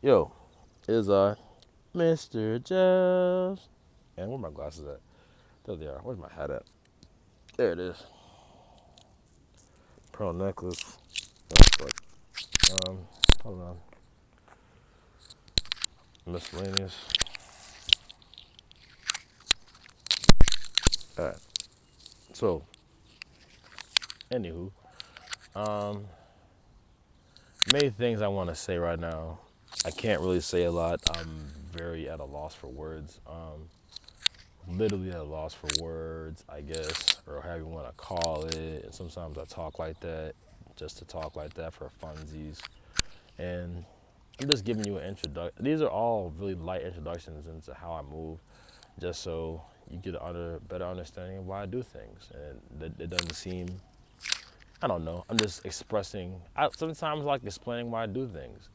Yo, is Mr. Jeffs. And where my glasses at? There they are. Where's my hat at? There it is. Pearl necklace. Oh, fuck. Hold on. Miscellaneous. Alright. So, anywho, um, many things I want to say right now. I can't really say a lot. I'm very at a loss for words. Literally at a loss for words, I guess, or however you want to call it. And sometimes I talk like that, just to talk like that for funsies. And I'm just giving you an introduction. These are all really light introductions into how I move, just so you get a better understanding of why I do things. And it doesn't seem, I don't know, I'm just expressing. I sometimes like explaining why I do things,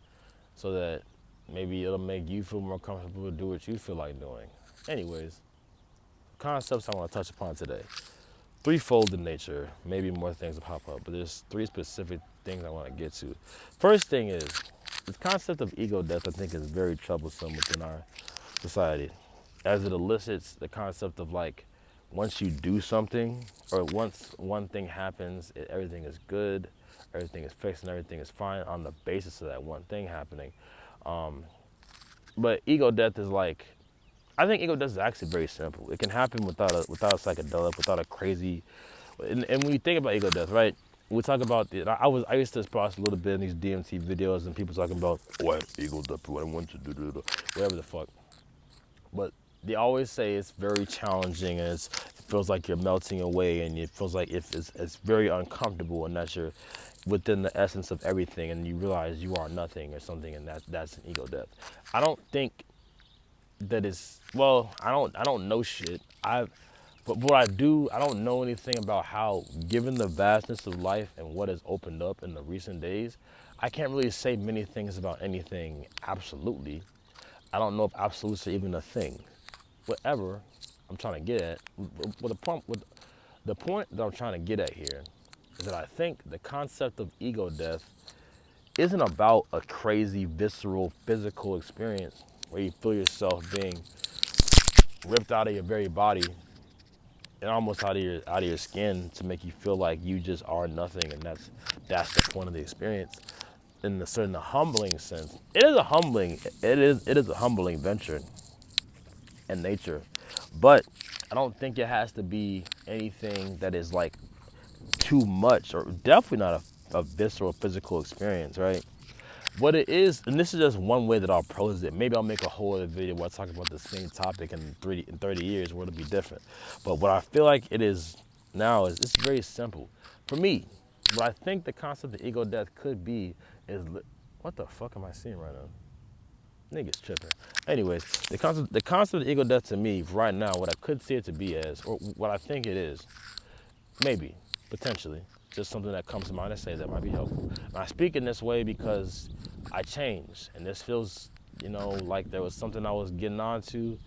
so that maybe it'll make you feel more comfortable to do what you feel like doing. Anyways, concepts I want to touch upon today. Threefold in nature, maybe more things will pop up, but there's three specific things I want to get to. First thing is, the concept of ego death, I think, is very troublesome within our society, as it elicits the concept of like, once you do something, or once one thing happens, everything is good, everything is fixed, and everything is fine on the basis of that one thing happening. But ego death is like, I think ego death is actually very simple. It can happen without a psychedelic, without a crazy. And when you think about ego death, right? We talk about the. I used to express a little bit in these DMT videos, and people talking about what ego death, what I want to do, whatever the fuck. But they always say it's very challenging, and it feels like you're melting away, and it feels like it's very uncomfortable, and that you're within the essence of everything, and you realize you are nothing or something, and that's an ego death. I don't think that is, well, I don't know shit. But what I do, I don't know anything about how, given the vastness of life and what has opened up in the recent days, I can't really say many things about anything absolutely. I don't know if absolutes are even a thing. Whatever I'm trying to get at, the point that I'm trying to get at here is that I think the concept of ego death isn't about a crazy, visceral, physical experience where you feel yourself being ripped out of your very body and almost out of your skin to make you feel like you just are nothing, and that's the point of the experience. In a certain humbling sense, it is a humbling venture in nature, but I don't think it has to be anything that is like too much, or definitely not a visceral physical experience, right? What it is, and this is just one way that I'll pose it. Maybe I'll make a whole other video where I talk about the same topic in 30 years where it'll be different. But what I feel like it is now is it's very simple. For me, what I think the concept of ego death could be is, what the fuck am I seeing right now? Niggas tripping. Anyways, the concept of ego death to me right now, what I could see it to be as, or what I think it is, maybe, potentially, just something that comes to mind to say that might be helpful. And I speak in this way because I changed, and this feels, like there was something I was getting onto,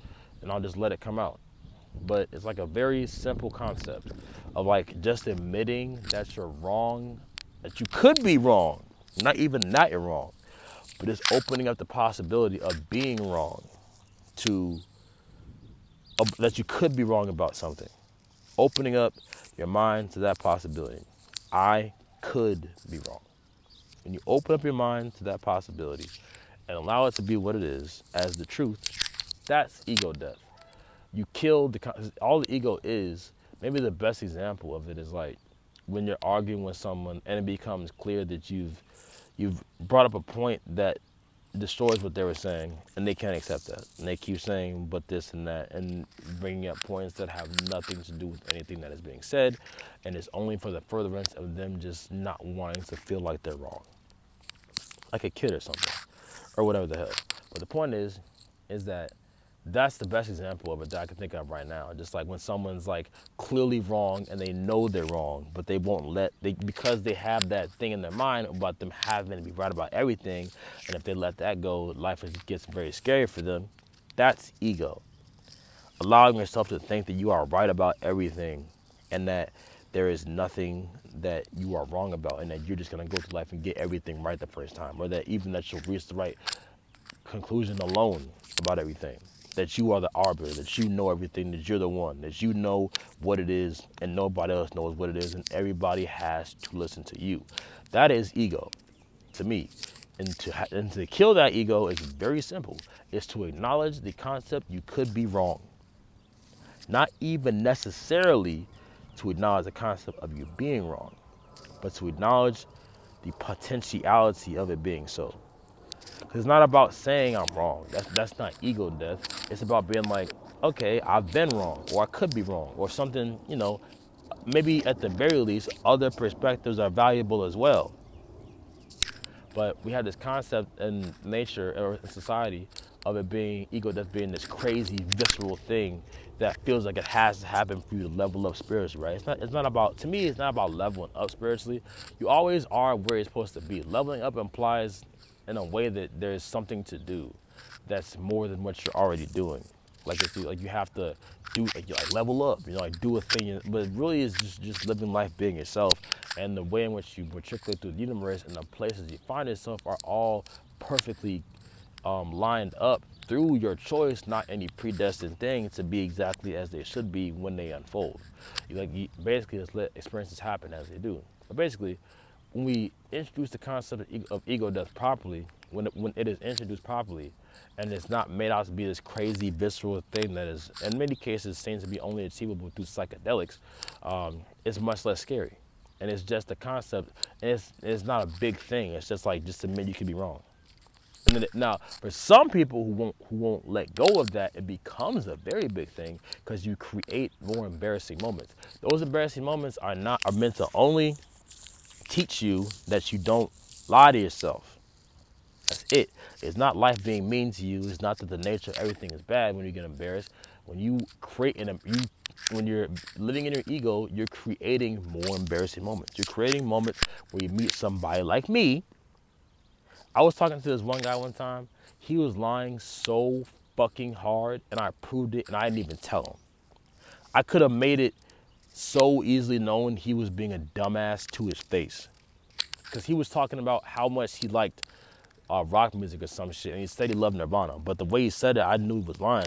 and I'll just let it come out. But it's like a very simple concept of like just admitting that you're wrong, that you could be wrong, not even that you're wrong, but it's opening up the possibility of being wrong, to that you could be wrong about something, opening up your mind to that possibility. I could be wrong. When you open up your mind to that possibility and allow it to be what it is as the truth, that's ego death. You kill all the ego is. Maybe the best example of it is like when you're arguing with someone and it becomes clear that you've brought up a point that destroys what they were saying, and they can't accept that, and they keep saying but this and that, and bringing up points that have nothing to do with anything that is being said, and it's only for the furtherance of them just not wanting to feel like they're wrong, like a kid or something, or whatever the hell. But the point is that that's the best example of it that I can think of right now. Just like when someone's like clearly wrong and they know they're wrong, but they won't because they have that thing in their mind about them having to be right about everything. And if they let that go, life gets very scary for them. That's ego. Allowing yourself to think that you are right about everything, and that there is nothing that you are wrong about, and that you're just gonna go through life and get everything right the first time, or that even that you'll reach the right conclusion alone about everything. That you are the arbiter, that you know everything, that you're the one, that you know what it is and nobody else knows what it is and everybody has to listen to you. That is ego to me. And to kill that ego is very simple. It's to acknowledge the concept you could be wrong. Not even necessarily to acknowledge the concept of you being wrong, but to acknowledge the potentiality of it being so. Because it's not about saying I'm wrong. That's not ego death. It's about being like, okay, I've been wrong, or I could be wrong, or something, maybe at the very least, other perspectives are valuable as well. But we have this concept in nature or in society of it being ego death being this crazy, visceral thing that feels like it has to happen for you to level up spiritually, right? It's not about, to me, it's not about leveling up spiritually. You always are where you're supposed to be. Leveling up implies in a way that there's something to do that's more than what you're already doing. Like you have to do, like level up, like do a thing, but it really is just living life being yourself. And the way in which you matriculate through the universe and the places you find yourself are all perfectly lined up through your choice, not any predestined thing to be exactly as they should be when they unfold. You basically just let experiences happen as they do. But basically, when we introduce the concept of ego death properly, when it is introduced properly, and it's not made out to be this crazy visceral thing that is, in many cases, seems to be only achievable through psychedelics, it's much less scary. And it's just a concept, and it's not a big thing. It's just admit you could be wrong. And then now, for some people who won't let go of that, it becomes a very big thing because you create more embarrassing moments. Those embarrassing moments are meant to only teach you that you don't lie to yourself. That's it. It's not life being mean to you. It's not that the nature of everything is bad when you get embarrassed. When you when you're living in your ego, you're creating more embarrassing moments. You're creating moments where you meet somebody like me. I was talking to this one guy one time. He was lying so fucking hard, and I proved it, and I didn't even tell him. I could have made it so easily known he was being a dumbass to his face. Because he was talking about how much he liked rock music or some shit, and he said he loved Nirvana. But the way he said it, I knew he was lying.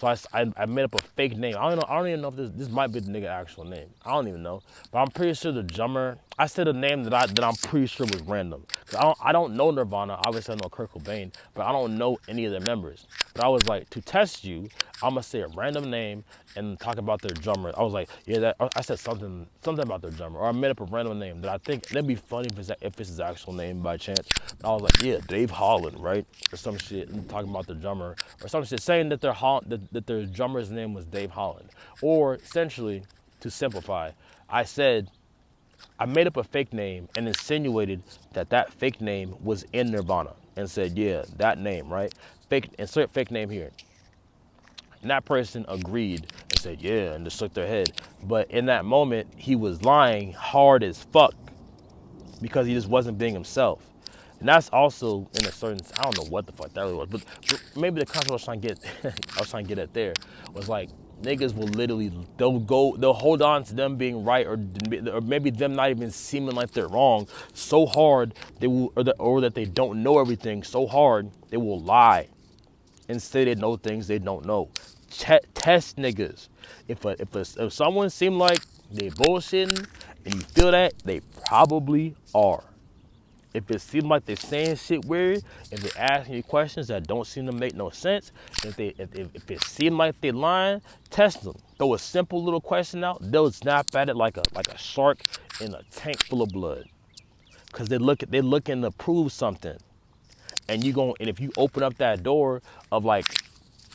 So I made up a fake name. I don't even know if this might be the nigga actual name. I don't even know. But I'm pretty sure the drummer, I said a name that I'm pretty sure was random. I don't know Nirvana. Obviously I know Kurt Cobain, but I don't know any of their members. But I was like, to test you, I'm gonna say a random name and talk about their drummer. I was like, yeah, I said something about their drummer, or I made up a random name that I think that'd be funny if it's his actual name by chance. And I was like, yeah, Dave Holland, right, or some shit, and talking about their drummer, or some shit saying that their drummer's name was Dave Holland, or essentially, to simplify, I made up a fake name and insinuated that fake name was in Nirvana, and said, yeah, that name, right? Insert fake name here. And that person agreed and said, yeah, and just shook their head. But in that moment, he was lying hard as fuck because he just wasn't being himself. And that's also in a certain, I don't know what the fuck that really was, but maybe the concept I was trying to get at there was like, niggas will literally, they'll hold on to them being right, or maybe them not even seeming like they're wrong so hard, or that they don't know everything so hard, they will lie and say they know things they don't know. Test niggas. If someone seem like they bullshitting and you feel that, they probably are. If it seems like they're saying shit weird, if they're asking you questions that don't seem to make no sense, if it seems like they're lying, test them. Throw a simple little question out, they'll snap at it like a shark in a tank full of blood. Cause they're looking to prove something. And if you open up that door of like,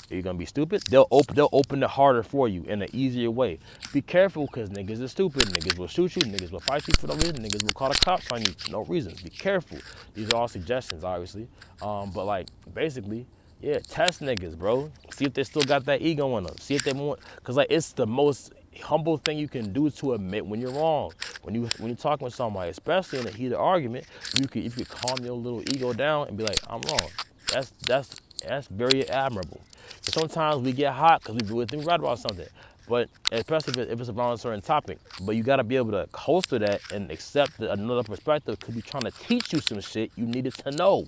are you gonna be stupid? They'll open it harder for you in an easier way. Be careful, because niggas are stupid. Niggas will shoot you. Niggas will fight you for no reason. Niggas will call the cops on you for no reason. Be careful. These are all suggestions, obviously. But like, basically, yeah, test niggas, bro. See if they still got that ego in them. See if they want, because like, it's the most humble thing you can do to admit when you're wrong. When you're talking with somebody, especially in a heated argument, if you could calm your little ego down and be like, I'm wrong. That's very admirable. But sometimes we get hot because we think right about something. But especially if it's around a certain topic. But you got to be able to holster that and accept that another perspective could be trying to teach you some shit you needed to know.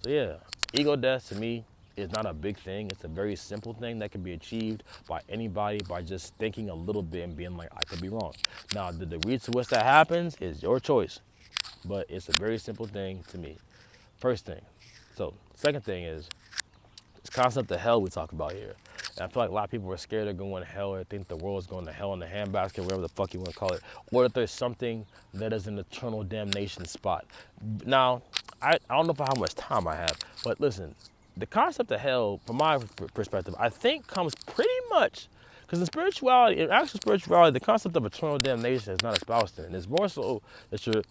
So yeah, ego death to me is not a big thing. It's a very simple thing that can be achieved by anybody by just thinking a little bit and being like, I could be wrong. Now, the degree to which that happens is your choice, but it's a very simple thing to me. First thing. So, second thing is this concept of hell we talk about here. And I feel like a lot of people are scared of going to hell or think the world's going to hell in the handbasket, whatever the fuck you want to call it, or that there's something that is an eternal damnation spot. Now, I don't know for how much time I have, but listen, the concept of hell, from my perspective, I think comes pretty much because in actual spirituality, the concept of eternal damnation is not espoused in. It's more so that your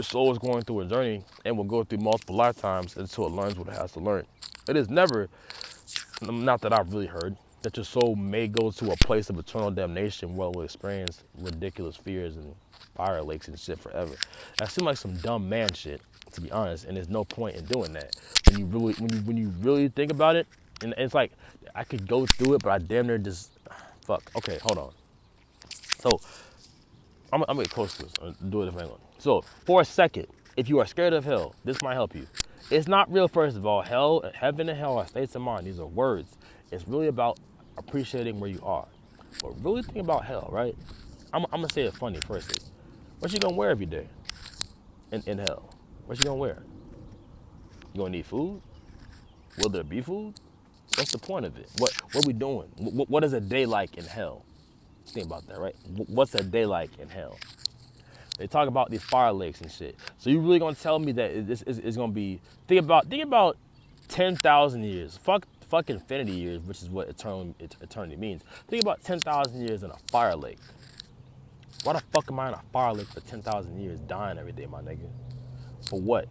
soul is going through a journey and will go through multiple lifetimes until it learns what it has to learn. It is never, not that I've really heard, that your soul may go to a place of eternal damnation where it will experience ridiculous fears and fire lakes and shit forever. That seems like some dumb man shit, to be honest, and there's no point in doing that. When you really think about it, and it's like I could go through it, but I damn near just fuck. Okay, hold on. So I'm gonna get close to this. Do it if I want. So for a second, if you are scared of hell, this might help you. It's not real. First of all, hell, heaven, and hell are states of mind. These are words. It's really about appreciating where you are. But really think about hell, right? I'm gonna say it funny firstly. What you gonna wear every day in hell? What you gonna wear? You gonna need food? Will there be food? What's the point of it? What are we doing? What is a day like in hell? Think about that, right? What's a day like in hell? They talk about these fire lakes and shit. So you really gonna tell me that this is gonna be? Think about 10,000 years. Fuck infinity years, which is what eternity means. Think about 10,000 years in a fire lake. Why the fuck am I in a fire lake for 10,000 years, dying every day, my nigga? For what?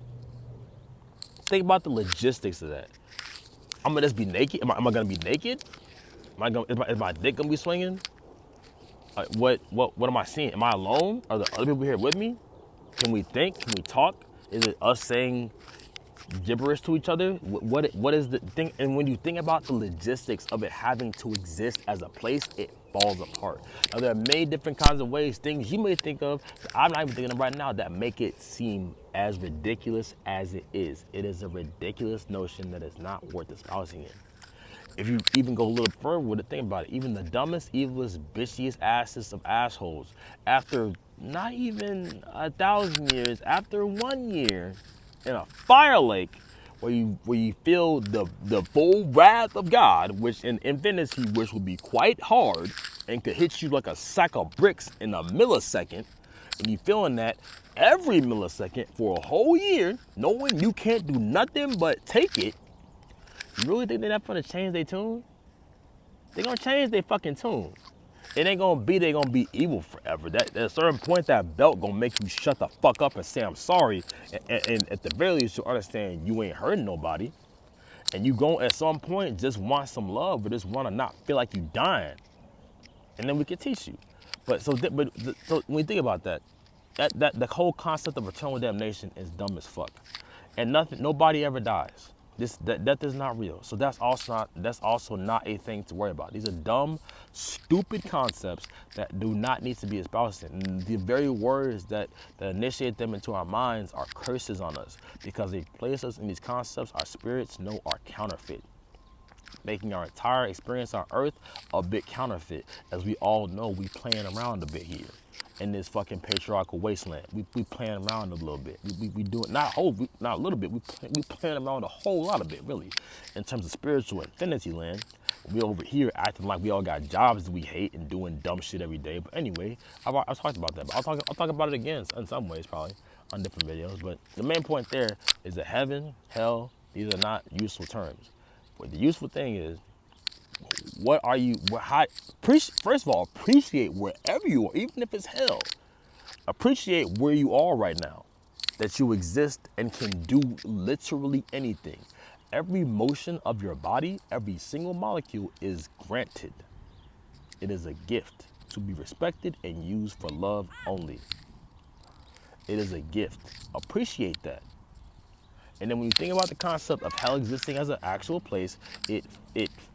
Think about the logistics of that. I'm gonna just be naked. Am I gonna be naked? Is my dick gonna be swinging? What am I seeing? Am I alone? Are there other people here with me? Can we think? Can we talk? Is it us saying gibberish to each other? What is the thing? And when you think about the logistics of it having to exist as a place, it falls apart. Now there are many different kinds of ways, things you may think of that I'm not even thinking of right now, that make it seem as ridiculous as it is. It is a ridiculous notion that is not worth espousing in. If you even go a little further with it, think about it. Even the dumbest, evilest, bitchiest asses of assholes, after not even 1,000 years, after 1 year in a fire lake where you feel the full wrath of God, which in infinity, which will be quite hard and could hit you like a sack of bricks in a millisecond, and you feeling that every millisecond for a whole year, knowing you can't do nothing but take it. You really think they're not gonna change their tune? They're gonna change their fucking tune. It ain't gonna be they gonna be evil forever. At a certain point, that belt gonna make you shut the fuck up and say I'm sorry. And at the very least, you understand you ain't hurting nobody. And you gon' at some point just want some love, or just wanna not feel like you dying. And then we can teach you. So when you think about that the whole concept of eternal damnation is dumb as fuck. And nobody ever dies. Death is not real. So that's also not a thing to worry about. These are dumb, stupid concepts that do not need to be espoused. And the very words that initiate them into our minds are curses on us, because they place us in these concepts our spirits know are counterfeit, making our entire experience on earth a bit counterfeit. As we all know, we playing around a bit here in this fucking patriarchal wasteland. We playing around a little bit. We do it not a little bit. We playing around a whole lot of it, really, in terms of spiritual infinity land. We over here acting like we all got jobs that we hate and doing dumb shit every day. But anyway, I've talked about that. But I'll talk about it again in some ways, probably on different videos. But the main point there is that heaven, hell, these are not useful terms. But the useful thing is, first of all, appreciate wherever you are, even if it's hell. Appreciate where you are right now, that you exist and can do literally anything. Every motion of your body, every single molecule is granted. It is a gift to be respected and used for love only. It is a gift. Appreciate that. And then when you think about the concept of hell existing as an actual place, it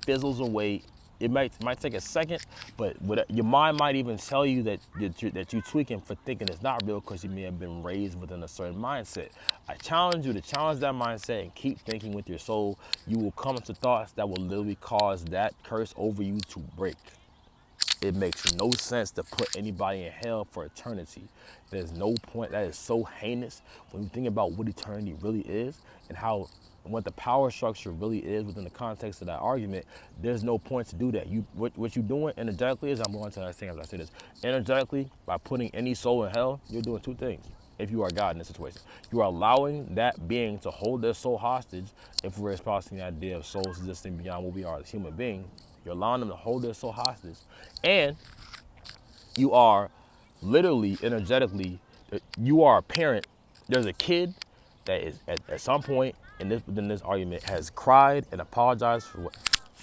fizzles away. It might take a second, but your mind might even tell you that you're tweaking for thinking it's not real, because you may have been raised within a certain mindset. I challenge you to challenge that mindset and keep thinking with your soul. You will come to thoughts that will literally cause that curse over you to break. It makes no sense to put anybody in hell for eternity. There's no point. That is so heinous when you think about what eternity really is and how what the power structure really is within the context of that argument. There's no point to do that. What you're doing energetically is, I'm going to understand as I say this, energetically, by putting any soul in hell, you're doing two things. If you are God in this situation, you are allowing that being to hold their soul hostage. If we're espousing the idea of souls existing beyond what we are as human beings, you're allowing them to hold their soul hostage, and you are literally energetically, you are a parent. There's a kid that is at some point within this argument has cried and apologized for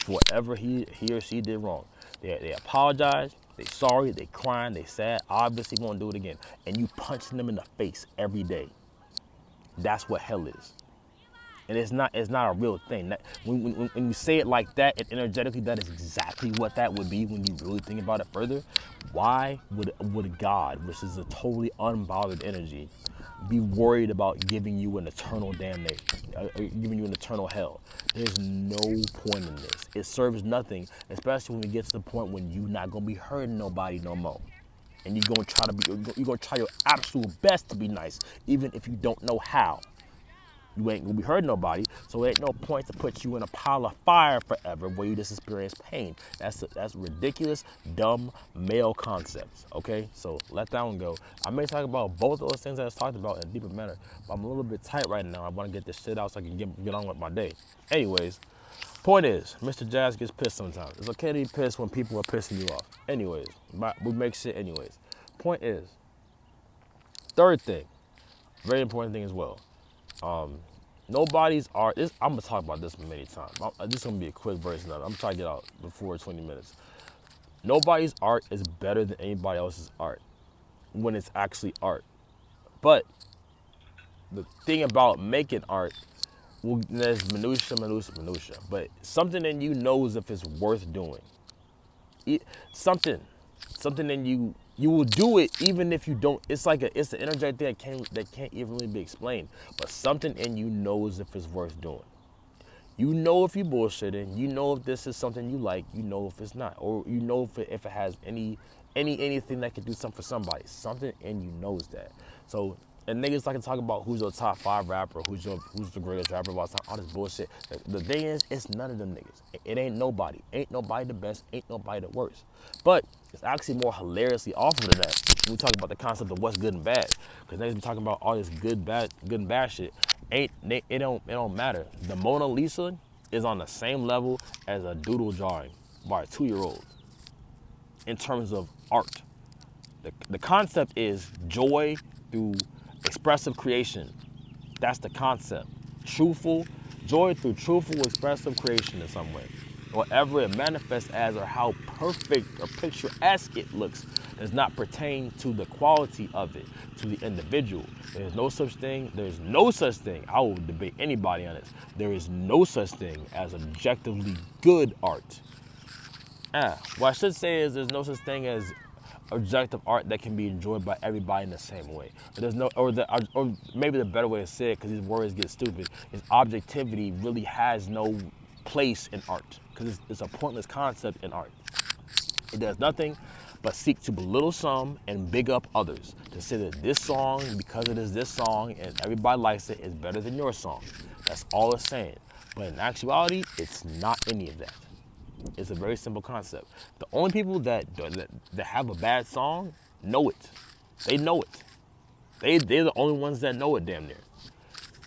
whatever he or she did wrong. They apologize, they sorry, they crying, they sad, obviously won't do it again. And you punching them in the face every day. That's what hell is. And it's not a real thing. When you say it like that and energetically, that is exactly what that would be when you really think about it further. Why would God, which is a totally unbothered energy, be worried about giving you an eternal damnation, giving you an eternal hell? There's no point in this. It serves nothing, especially when we get to the point when you're not gonna be hurting nobody no more. And you're gonna try your absolute best to be nice, even if you don't know how. You ain't gonna be hurting nobody, so it ain't no point to put you in a pile of fire forever where you just experience pain. That's ridiculous, dumb male concepts. Okay, so let that one go. I may talk about both of those things I was talked about in a deeper manner, but I'm a little bit tight right now. I want to get this shit out so I can get on with my day. Anyways, point is, Mr. Jazz gets pissed sometimes. It's okay to be pissed when people are pissing you off. Anyways, we make shit anyways. Point is, third thing, very important thing as well. Nobody's art. I'm gonna talk about this many times. This is gonna be a quick version of it. I'm trying to get out before 20 minutes. Nobody's art is better than anybody else's art when it's actually art. But the thing about making art, well, there's minutia. But something in you knows if it's worth doing. Something in you will do it even if you don't. It's an energetic thing that can't even really be explained. But something in you knows if it's worth doing. You know if you bullshitting. You know if this is something you like. You know if it's not, or you know if it has anything that can do something for somebody. Something in you knows that. So. And niggas like to talk about who's your top 5 rapper, who's the greatest rapper of all time, all this bullshit. The thing is, it's none of them niggas. It ain't nobody. Ain't nobody the best, ain't nobody the worst. But it's actually more hilariously awful than that when we talk about the concept of what's good and bad. Because niggas be talking about all this good and bad shit. It don't matter. The Mona Lisa is on the same level as a doodle drawing by a 2-year-old in terms of art. The concept is joy through expressive creation. That's the concept. Joy through truthful expressive creation in some way. Whatever it manifests as or how perfect or picturesque it looks does not pertain to the quality of it, to the individual. There's no such thing. I will debate anybody on this. There is no such thing as objectively good art. What I should say is there's no such thing as objective art that can be enjoyed by everybody in the same way. There's no, or maybe the better way to say it, because these words get stupid, is objectivity really has no place in art, because it's a pointless concept in art. It does nothing but seek to belittle some and big up others. To say that this song, because it is this song and everybody likes it, is better than your song. That's all it's saying. But in actuality, it's not any of that. It's a very simple concept. The only people that have a bad song know it. They know it. They're the only ones that know it damn near.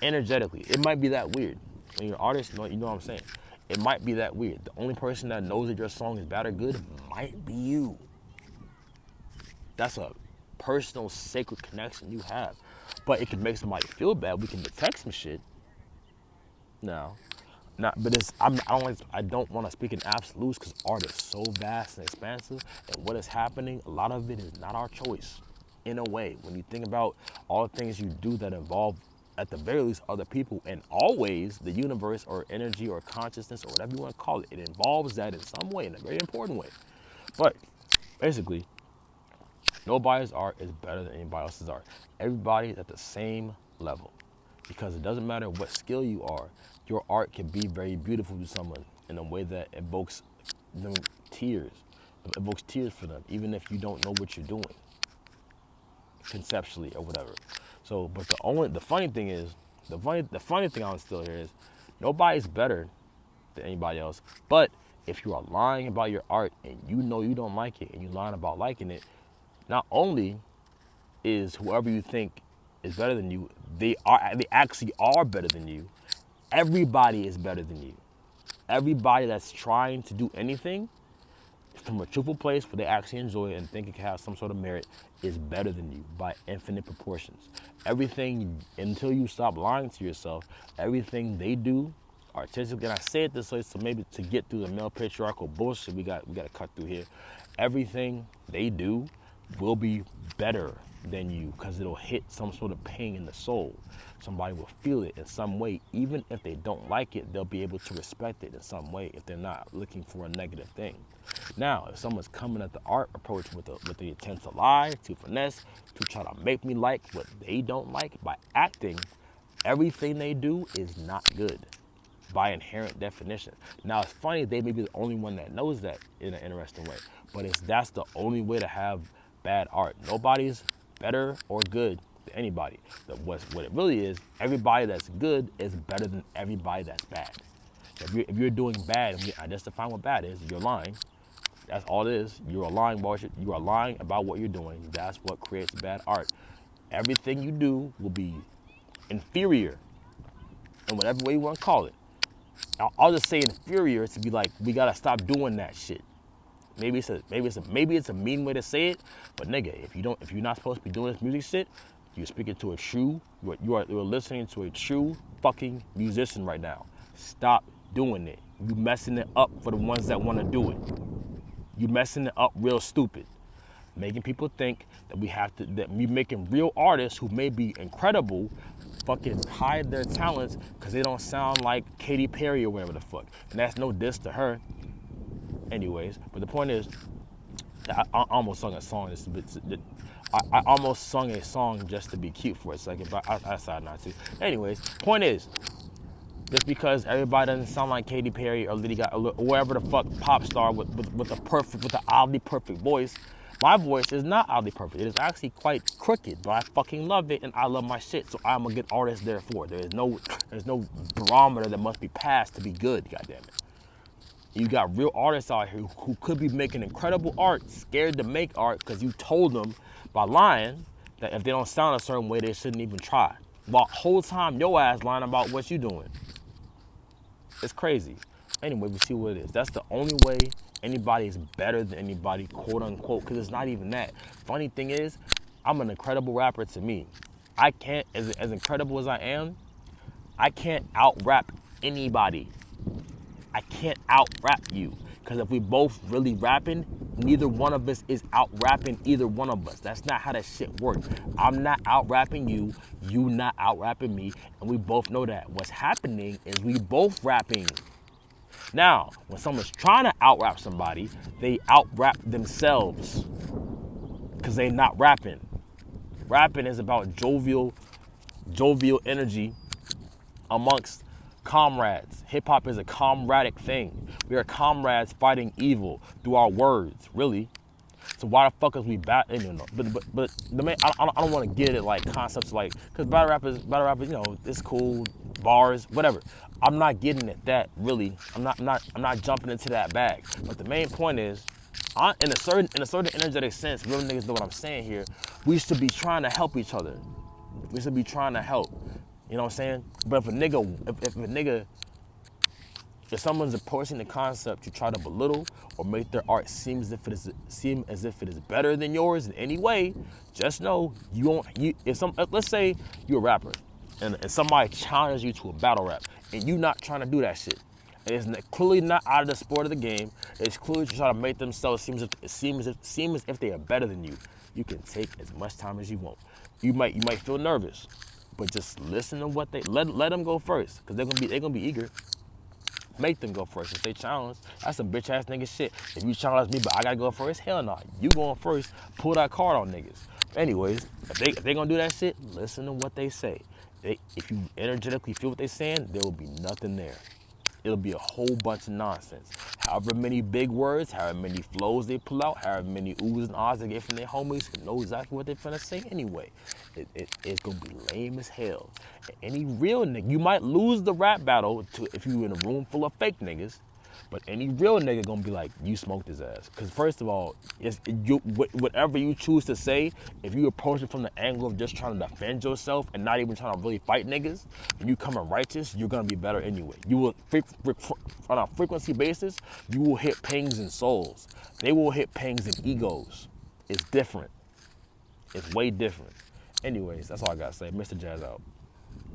Energetically. It might be that weird. When you're an artist, you know what I'm saying. It might be that weird. The only person that knows that your song is bad or good might be you. That's a personal, sacred connection you have. But it can make somebody feel bad. We can detect some shit. No. I don't want to speak in absolutes because art is so vast and expansive, and what is happening, a lot of it is not our choice. In a way, when you think about all the things you do that involve, at the very least, other people, and always the universe or energy or consciousness or whatever you want to call it, it involves that in some way, in a very important way. But basically, nobody's art is better than anybody else's art. Everybody's at the same level. because it doesn't matter what skill you are, your art can be very beautiful to someone in a way that evokes them tears, evokes tears for them, even if you don't know what you're doing conceptually or whatever. So, but the funny thing is, the funny thing I'm still here is, nobody's better than anybody else. But if you are lying about your art and you know you don't like it and you're lying about liking it, not only is whoever you think is better than you, they actually are better than you. Everybody is better than you. Everybody that's trying to do anything from a truthful place where they actually enjoy it and think it can have some sort of merit is better than you by infinite proportions. Everything, until you stop lying to yourself, everything they do artistically, and I say it this way so maybe to get through the male patriarchal bullshit we got to cut through here. Everything they do will be better than you because it'll hit some sort of pain in the soul. Somebody will feel it in some way. Even if they don't like it, they'll be able to respect it in some way if they're not looking for a negative thing. Now, if someone's coming at the art approach with the intent to lie, to finesse, to try to make me like what they don't like by acting, everything they do is not good by inherent definition. Now, it's funny, they may be the only one that knows that in an interesting way, but that's the only way to have bad art. Nobody's better or good than anybody. What it really is, everybody that's good is better than everybody that's bad. If you're doing bad, and I just define what bad is, you're lying. That's all it is. You are lying about what you're doing. That's what creates bad art. Everything you do will be inferior in whatever way you want to call it. I'll just say inferior to be like, we gotta stop doing that shit. Maybe it's a mean way to say it, but nigga, if you're not supposed to be doing this music shit, you're speaking to you're listening to a true fucking musician right now. Stop doing it. You messing it up for the ones that want to do it. You messing it up real stupid. Making people think that we making real artists who may be incredible fucking hide their talents because they don't sound like Katy Perry or whatever the fuck. And that's no diss to her. Anyways, but the point is, I almost sung a song. I almost sung a song just to be cute for a second, but I decided not to. Anyways, point is, just because everybody doesn't sound like Katy Perry or Lady Gaga or whatever the fuck pop star with an oddly perfect voice, my voice is not oddly perfect. It is actually quite crooked, but I fucking love it and I love my shit. So I'm a good artist. Therefore, there's no barometer that must be passed to be good. Goddamn it. You got real artists out here who could be making incredible art, scared to make art because you told them by lying that if they don't sound a certain way, they shouldn't even try. While whole time your ass lying about what you doing. It's crazy. Anyway, we see what it is. That's the only way anybody is better than anybody, quote unquote, because it's not even that. Funny thing is, I'm an incredible rapper to me. I can't, as incredible as I am, I can't out-rap anybody. I can't out-rap you. Because if we both really rapping, neither one of us is out-rapping either one of us. That's not how that shit works. I'm not out-rapping you, you not out-rapping me, and we both know that. What's happening is we both rapping. Now, when someone's trying to out-rap somebody, they out-rap themselves because they not rapping. Rapping is about jovial energy amongst comrades. Hip-hop is a comradic thing. We are comrades fighting evil through our words, really. So why the fuck is we battle? You know, but the main, I don't want to get it like concepts like, because battle rappers, you know, it's cool, bars, whatever. I'm not getting at that really. I'm not jumping into that bag. But the main point is, in a certain energetic sense, real niggas know what I'm saying here. We should be trying to help each other. We should be trying to help. You know what I'm saying? But if someone's approaching the concept to try to belittle or make their art seem as if it is better than yours in any way, just know let's say you're a rapper and somebody challenges you to a battle rap and you not trying to do that shit. And it's clearly not out of the sport of the game. It's clearly to try to make themselves seem as if they are better than you. You can take as much time as you want. You might feel nervous, but just listen to what let them go first, because they're gonna be eager. Make them go first. If they challenge, that's some bitch ass nigga shit. If you challenge me, but I gotta go first, hell no. You going first, pull that card on niggas. Anyways, if they gonna do that shit, listen to what they say. if you energetically feel what they're saying, there will be nothing there. It'll be a whole bunch of nonsense. However many big words, however many flows they pull out, however many oohs and ahs they get from their homies, who know exactly what they're finna say anyway. It's gonna be lame as hell. And any real nigga, you might lose the rap battle to if you in a room full of fake niggas, but any real nigga gonna be like, you smoked his ass. Cause first of all, whatever you choose to say, if you approach it from the angle of just trying to defend yourself and not even trying to really fight niggas, when you coming righteous, you're gonna be better anyway. You will, on a frequency basis, you will hit pings in souls. They will hit pings in egos. It's different. It's way different. Anyways, that's all I gotta say. Mr. Jazz out.